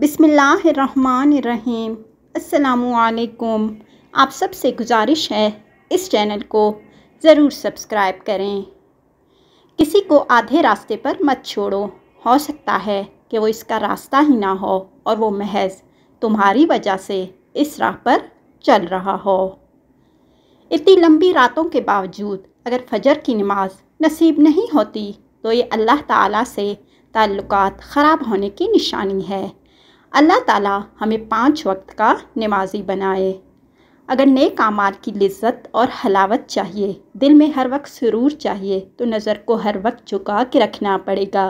बिस्मिल्लाहिर्रहमानिर्रहीम। अस्सलामुअलैकुम। आप सब से गुजारिश है इस चैनल को ज़रूर सब्सक्राइब करें। किसी को आधे रास्ते पर मत छोड़ो। हो सकता है कि वो इसका रास्ता ही ना हो और वो महज तुम्हारी वजह से इस राह पर चल रहा हो। इतनी लंबी रातों के बावजूद अगर फजर की नमाज नसीब नहीं होती तो ये अल्लाह ताला से ताल्लुकात ख़राब होने की निशानी है। अल्लाह ताला हमें 5 वक्त का नमाजी बनाए। अगर नेक आमाल की लिज्जत और हलावत चाहिए, दिल में हर वक्त सुरूर चाहिए, तो नज़र को हर वक्त झुका के रखना पड़ेगा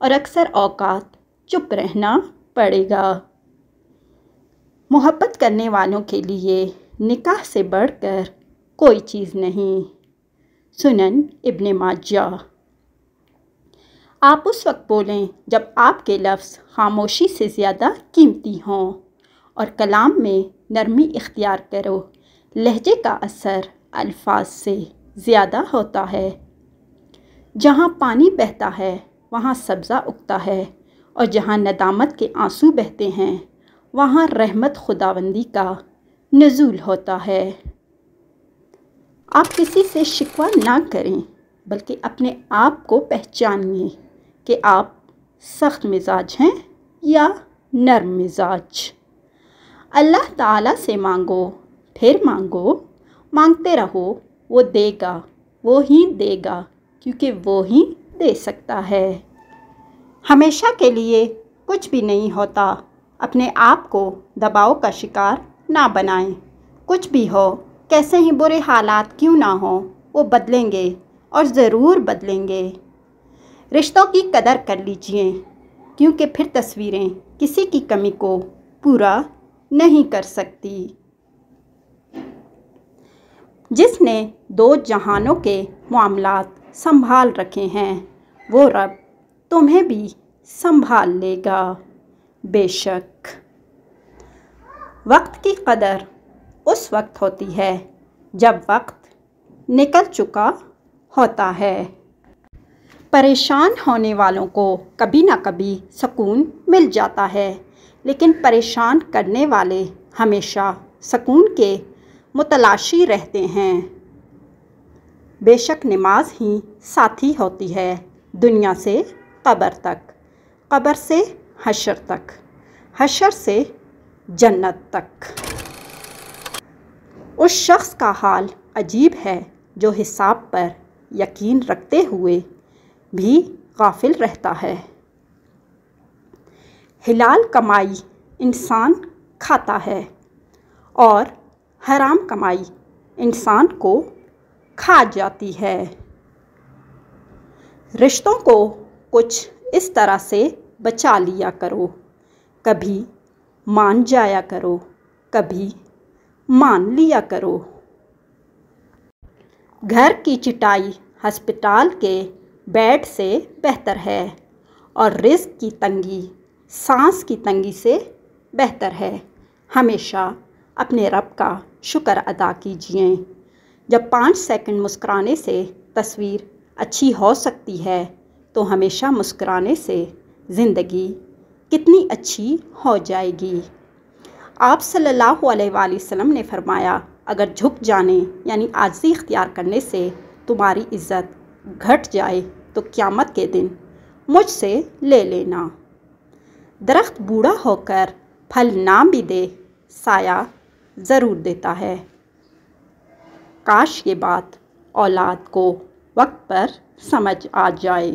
और अक्सर औकात चुप रहना पड़ेगा। मोहब्बत करने वालों के लिए निकाह से बढ़कर कोई चीज़ नहीं। सुनन इब्ने माजा। आप उस वक्त बोलें जब आपके लफ्ज़ खामोशी से ज़्यादा कीमती हों और कलाम में नरमी इख्तियार करो। लहजे का असर अल्फाज से ज़्यादा होता है। जहाँ पानी बहता है वहाँ सब्ज़ा उगता है और जहाँ नदामत के आंसू बहते हैं वहाँ रहमत खुदावंदी का नुज़ूल होता है। आप किसी से शिकवा ना करें बल्कि अपने आप को पहचानिए कि आप सख्त मिजाज हैं या नरम मिजाज। अल्लाह ताला से मांगो, फिर मांगो, मांगते रहो, वो देगा, वो ही देगा, क्योंकि वो ही दे सकता है। हमेशा के लिए कुछ भी नहीं होता। अपने आप को दबाव का शिकार ना बनाएं। कुछ भी हो, कैसे ही बुरे हालात क्यों ना हो, वो बदलेंगे और ज़रूर बदलेंगे। रिश्तों की कदर कर लीजिए, क्योंकि फिर तस्वीरें किसी की कमी को पूरा नहीं कर सकती। जिसने 2 जहानों के मामलात संभाल रखे हैं वो रब तुम्हें भी संभाल लेगा बेशक। वक्त की कदर उस वक्त होती है जब वक्त निकल चुका होता है। परेशान होने वालों को कभी ना कभी सुकून मिल जाता है, लेकिन परेशान करने वाले हमेशा सुकून के मुतलाशी रहते हैं। बेशक नमाज ही साथी होती है दुनिया से कब्र तक, कब्र से हशर तक, हशर से जन्नत तक। उस शख्स का हाल अजीब है जो हिसाब पर यकीन रखते हुए भी गाफिल रहता है। हिलाल कमाई इंसान खाता है और हराम कमाई इंसान को खा जाती है। रिश्तों को कुछ इस तरह से बचा लिया करो, कभी मान जाया करो, कभी मान लिया करो। घर की चिटाई अस्पताल के बेड से बेहतर है और रिज़्क़ की तंगी सांस की तंगी से बेहतर है। हमेशा अपने रब का शुक्र अदा कीजिए। जब 5 सेकंड मुस्कुराने से तस्वीर अच्छी हो सकती है तो हमेशा मुस्कुराने से ज़िंदगी कितनी अच्छी हो जाएगी। आप सल्लल्लाहु अलैहि वसल्लम ने फरमाया, अगर झुक जाने यानी आजिज़ी इख्तियार करने से तुम्हारी इज़्ज़त घट जाए तो क़यामत के दिन मुझसे ले लेना। दरख्त बूढ़ा होकर फल ना भी दे, साया ज़रूर देता है। काश ये बात औलाद को वक्त पर समझ आ जाए।